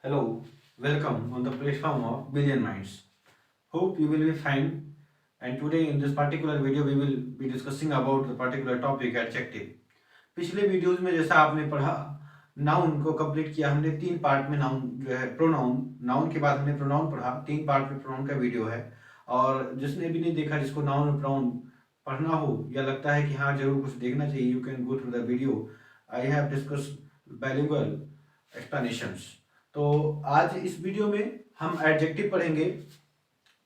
Hello, welcome on the platform of Billion Minds. Hope you will be fine. And today in this particular video we will be discussing about the particular topic adjective. पिछले videos में जैसा आपने पढ़ा noun को complete किया हमने तीन part में नाउन जो है प्रोनाउन नाउन के बाद हमने प्रोनाउन पढ़ा तीन पार्ट में प्रोनाउन का वीडियो है और जिसने भी नहीं देखा जिसको नाउन और प्रोनाउन पढ़ना हो या लगता है कि हाँ जरूर कुछ देखना चाहिए you can go through the video I have discuss bilingual explanations. तो आज इस वीडियो में हम एडजेक्टिव पढ़ेंगे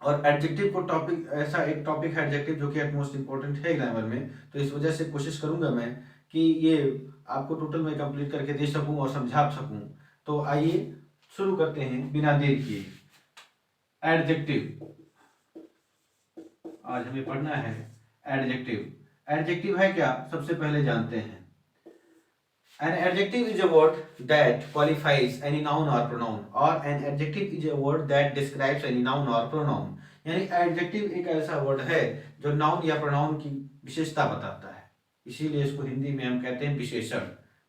और एडजेक्टिव को टॉपिक ऐसा एक टॉपिक है एडजेक्टिव जो कि मोस्ट इंपॉर्टेंट है ग्रामर में, तो इस वजह से कोशिश करूंगा मैं कि ये आपको टोटल में कंप्लीट करके दे सकूं और समझा सकूं। तो आइए शुरू करते हैं बिना देर किए। एडजेक्टिव आज हमें पढ़ना है एडजेक्टिव। एडजेक्टिव है क्या, सबसे पहले जानते हैं। An adjective is a word that qualifies any noun or pronoun, or an adjective is a word that describes any noun or pronoun. यानी adjective एक ऐसा word है जो noun या pronoun की विशेषता बताता है, इसीलिए इसको हिंदी में हम कहते हैं विशेषण।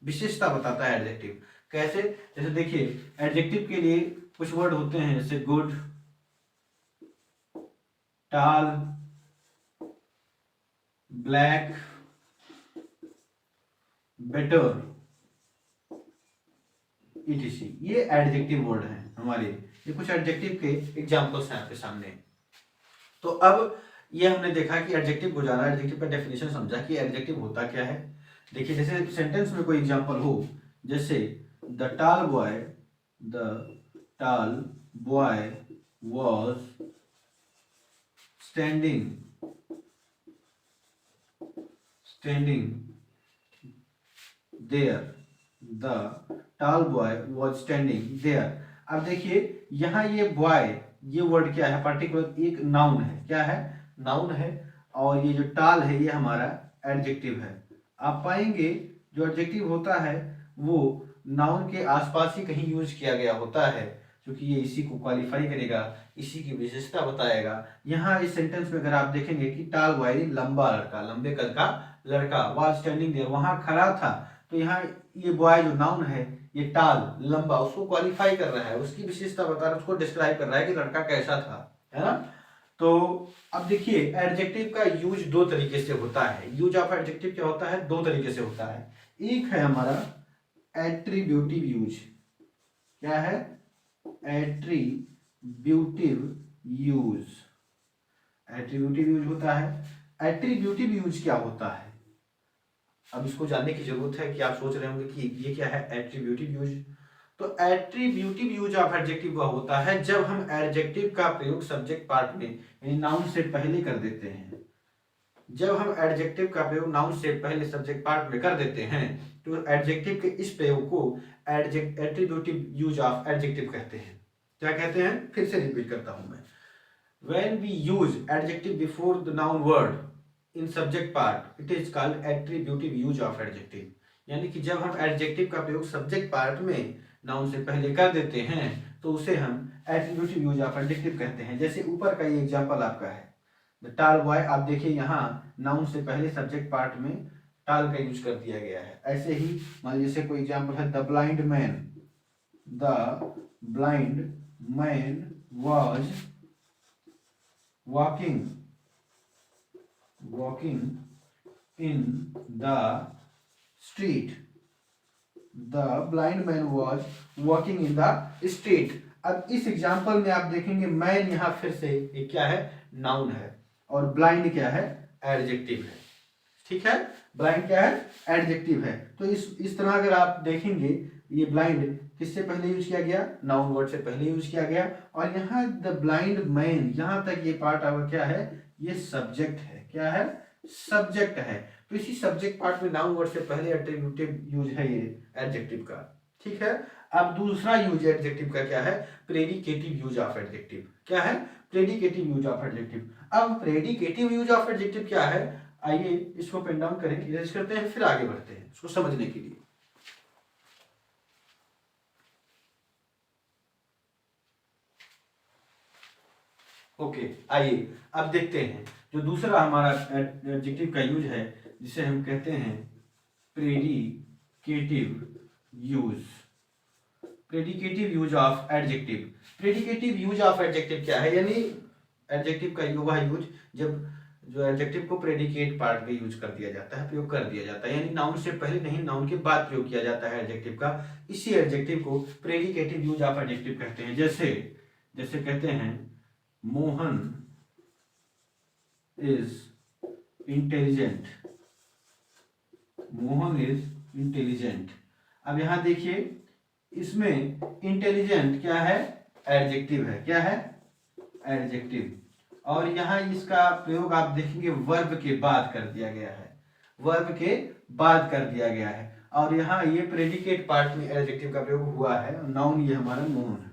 विशेषता बताता है adjective। कैसे? जैसे देखिए adjective के लिए कुछ वर्ड होते हैं जैसे good, tall, black, better, etc. ये एडजेक्टिव वर्ड हैं हमारे, ये कुछ एडजेक्टिव के एग्जांपल्स हैं आपके सामने। तो अब ये हमने देखा कि एडजेक्टिव को जाना, एडजेक्टिव का डेफिनेशन समझा कि एडजेक्टिव होता क्या है। देखिए जैसे सेंटेंस में कोई एग्जांपल हो, जैसे the tall boy was standing there, the tall boy was standing there. अब देखिए यहाँ ये बॉय ये वर्ड क्या है, पर्टिकुलर एक नाउन है। क्या है? नाउन है। और ये जो टाल है ये हमारा एडजेक्टिव है। आप पाएंगे जो एडजेक्टिव होता है वो नाउन के आसपास ही कहीं यूज किया गया होता है, क्योंकि ये इसी को क्वालिफाई करेगा, इसी की विशेषता बताएगा। यहाँ इस सेंटेंस में अगर आप देखेंगे कि टाल बॉय लंबा लड़का, लंबे कद का लड़का, वॉज स्टैंडिंग देयर वहां खड़ा था, तो यहाँ ये बॉय जो नाउन है ये टाल लंबा उसको क्वालिफाई कर रहा है, उसकी विशेषता बता रहा है, उसको डिस्क्राइब कर रहा है कि लड़का कैसा था, है ना। तो अब देखिए एडजेक्टिव का यूज दो तरीके से होता है। यूज ऑफ एडजेक्टिव क्या होता है, दो तरीके से होता है। एक है हमारा एट्रीब्यूटिव यूज। क्या है? Attributive use. एट्रीब्यूटिव यूज होता है। एट्रीब्यूटिव यूज क्या होता है, अब इसको जानने की जरूरत है कि आप सोच रहे होंगे कि ये क्या है एट्रीब्यूटिव यूज। तो एट्रीब्यूटिव यूज ऑफ एडजेक्टिव वह होता है जब हम एडजेक्टिव का प्रयोग सब्जेक्ट पार्ट में यानी नाउन से पहले कर देते हैं। जब हम एडजेक्टिव का प्रयोग नाउन से पहले सब्जेक्ट पार्ट में कर देते हैं तो एडजेक्टिव के इस प्रयोग को एट्रीब्यूटिव यूज ऑफ एडजेक्टिव कहते हैं। क्या कहते हैं? फिर से रिपीट करता हूं मैं। When we use adjective before the noun word in subject part, it is called attributive use of adjective। यानी कि जब हम एडजेक्टिव का प्रयोग सब्जेक्ट पार्ट में नाउन से पहले कर देते हैं तो उसे हम एट्रीब्यूटिव यूज ऑफ एडजेक्टिव कहते हैं। जैसे ऊपर का ये एग्जांपल आपका है द टाल बॉय, आप देखिए यहाँ नाउन से पहले सब्जेक्ट पार्ट में टाल का यूज कर दिया गया है। ऐसे ही मान लीजिए कोई एग्जांपल है the blind man was walking in the street। The blind man was walking in the street। अब इस एग्जांपल में आप देखेंगे मैन यहां फिर से एक क्या है, नाउन है, और ब्लाइंड क्या है, एडजेक्टिव है। ठीक है, ब्लाइंड क्या है, एडजेक्टिव है। तो इस तरह अगर आप देखेंगे ये ब्लाइंड किससे पहले यूज किया गया, नाउन वर्ड से पहले यूज किया गया। और यहाँ द ब्लाइंड मैन यहां तक ये पार्ट अब क्या है, ये सब्जेक्ट है। क्या है? सब्जेक्ट है। तो इसी सब्जेक्ट पार्ट में नाउन वर्ड से पहले एट्रीब्यूटिव यूज है ये एडजेक्टिव का। ठीक है। अब दूसरा यूज एडजेक्टिव का क्या है, प्रेडिकेटिव यूज ऑफ एडजेक्टिव। क्या है? Predicative use of adjective. अब प्रेडिकेटिव यूज ऑफ एडजेक्टिव क्या है, आइए इसको पेन डाउन करें, इरेज करते हैं, फिर आगे बढ़ते हैं इसको समझने के लिए। ओके आइए अब देखते हैं जो दूसरा हमारा एडजेक्टिव का यूज है जिसे हम कहते हैं predicative use. Predicative use of adjective. Predicative use of adjective क्या है, यानी एडजेक्टिव का वह यूज जब जो एडजेक्टिव को प्रेडिकेट पार्ट में यूज कर दिया जाता है, प्रयोग कर दिया जाता है, यानी नाउन से पहले नहीं नाउन के बाद प्रयोग किया जाता है एडजेक्टिव का। इसी एडजेक्टिव को प्रेडिकेटिव यूज ऑफ एडजेक्टिव कहते हैं। जैसे जैसे कहते हैं Mohan is intelligent, Mohan is intelligent. अब यहां देखिए इसमें इंटेलिजेंट क्या है, एडजेक्टिव है, क्या है, एडजेक्टिव। और यहाँ इसका प्रयोग आप देखेंगे वर्ब के बाद कर दिया गया है, वर्ब के बाद कर दिया गया है। और यहाँ ये प्रेडिकेट पार्ट में एडजेक्टिव का प्रयोग हुआ है, नाउन ये हमारा मोहन है,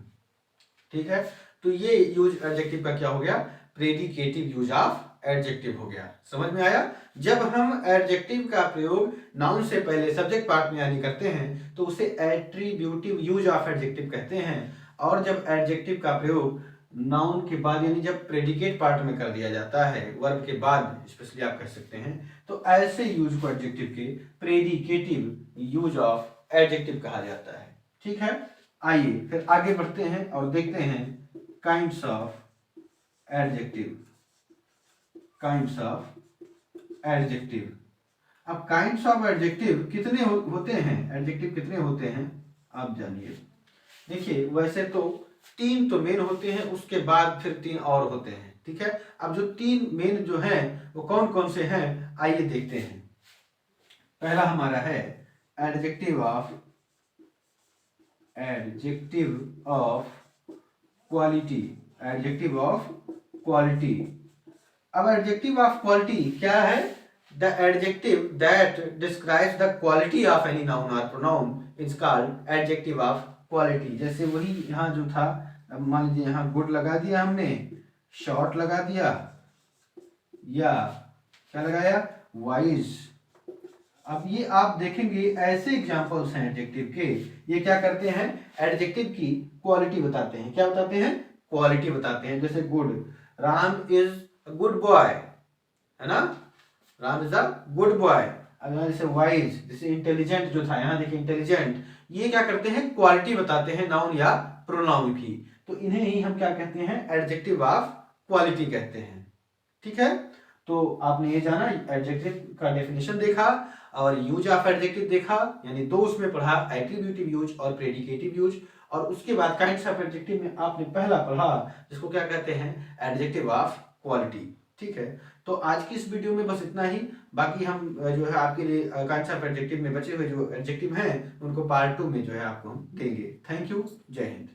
ठीक है। तो ये यूज एडजेक्टिव का क्या हो गया, प्रेडिकेटिव यूज ऑफ एडजेक्टिव हो गया। समझ में आया। जब हम एडजेक्टिव का प्रयोग नाउन से पहले सब्जेक्ट पार्ट में यानी करते हैं तो उसे एट्रीब्यूटिव यूज ऑफ एडजेक्टिव कहते हैं। और जब एडजेक्टिव का प्रयोग नाउन के बाद यानी जब प्रेडिकेट पार्ट में कर दिया जाता है, वर्ब के बाद स्पेशली आप कह सकते हैं, तो ऐसे यूज को एडजेक्टिव के प्रेडिकेटिव यूज ऑफ एडजेक्टिव कहा जाता है। ठीक है, आइए फिर आगे बढ़ते हैं और देखते हैं kinds of adjective, kinds of adjective. अब काइंड्स ऑफ एडजेक्टिव कितने होते हैं, एडजेक्टिव कितने होते हैं आप जानिए। देखिए वैसे तो 3 तो मेन होते हैं, उसके बाद फिर 3 और होते हैं। ठीक है, अब जो 3 मेन जो हैं वो कौन कौन से हैं आइए देखते हैं। पहला हमारा है adjective of quality, adjective of quality. अब एडजेक्टिव ऑफ क्वालिटी क्या है, the adjective that describes the quality of any noun और pronoun is called adjective of quality. जैसे वही यहाँ जो था, अब मान लीजिए यहाँ गुड लगा दिया हमने, शॉर्ट लगा दिया, या क्या लगाया, वाइज। अब ये आप देखेंगे ऐसे एग्जांपल्स हैं एडजेक्टिव के, ये क्या करते हैं, एडजेक्टिव की क्वालिटी बताते हैं। क्या बताते हैं, क्वालिटी बताते हैं। जैसे good, Ram is a good boy, है ना, Ram is a good boy. अब यहाँ जैसे वाइज, जैसे इंटेलिजेंट जो था, यहाँ देखिए इंटेलिजेंट, ये क्या करते हैं, क्वालिटी बताते हैं नाउन या प्रोनाउन की। तो इन्हें ही हम क्या कहते हैं, एडजेक्टिव ऑफ क्वालिटी कहते हैं। ठीक है, तो आपने ये जाना, एडजेक्टिव का डेफिनेशन देखा और यूज ऑफ एडजेक्टिव देखा, यानी 2 उसमें पढ़ा, एट्रीब्यूटिव यूज और प्रेडिकेटिव यूज। और उसके बाद काइंड्स ऑफ एडजेक्टिव में आपने पहला पढ़ा जिसको क्या कहते हैं, एडजेक्टिव ऑफ क्वालिटी। ठीक है, तो आज की इस वीडियो में बस इतना ही। बाकी हम जो है आपके लिए काइंड्स ऑफ एडजेक्टिव में बचे हुए जो एडजेक्टिव हैं उनको पार्ट 2 में जो है आपको हम देंगे। थैंक यू, जय हिंद।